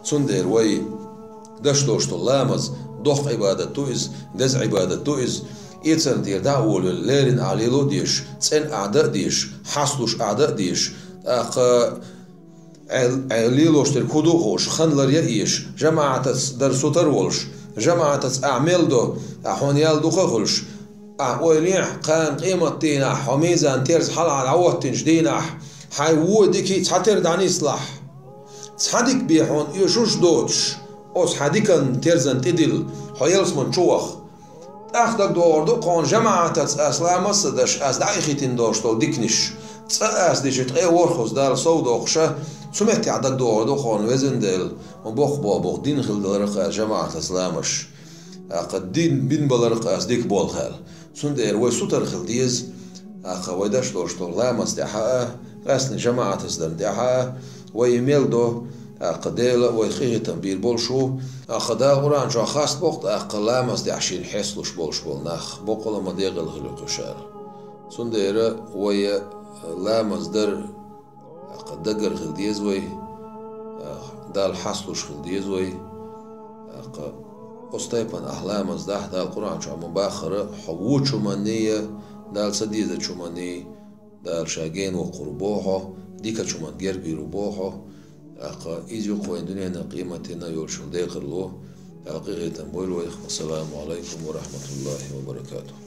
سندر وي دشتوشت اللامز دوخ عبادة تويز دز عبادة تويز إيتسن دير داول ليرن عليلو ديش تسن أعداء ديش حصلوش أعداء ديش عليلوش تركودو خوش خنلر يأيش جماعة درسو ترولش جماعة أعمل دو أحونيال دو خخلش أوليح قان قيمة دينا حميزان تيرز حال على عوات تنجدينا حي ووديكي تحتر دعني إصلاح تحديك بيحون يشوش دوتش أوس حديكن تيرزن تدل حيلس من شوخ أخدك دوردو قون جماعة أسلام الصدش أز دايخيتين دوشتو ديكنش تأس ديش تقي ورخص دار صودوخشة سمعتي عدك دوردو قون وزن دل وبوخ بوخ دين خل دلرق جماعة أسلامش قد دين بين بلرق أز ديك بولخال سندر ويسوتر خل ديز ويداش دوشتو لامس ديحا غاسن جماعة أسلام ديحا ويميل دو قديل ويخيه تنبيل بولشو أخدا غران جو خاص بوقت أقلامس دي عشين حسلوش بولش بولناخ بوقلا ما ديغل خلقشار سندير وي لامس در قدقر خلديز وي دال حسلوش خلديز وي أستيبان أحلامس داح دال قرآن شو مباخرة حوو شمانية دال سديدة شمانية دال شاقين وقربوحو ديكا شمان جربي ربوحو إيجو قوين دنيا قيمتنا يولشون ديقر له القيغة تنبويل والسلام عليكم ورحمة الله وبركاته.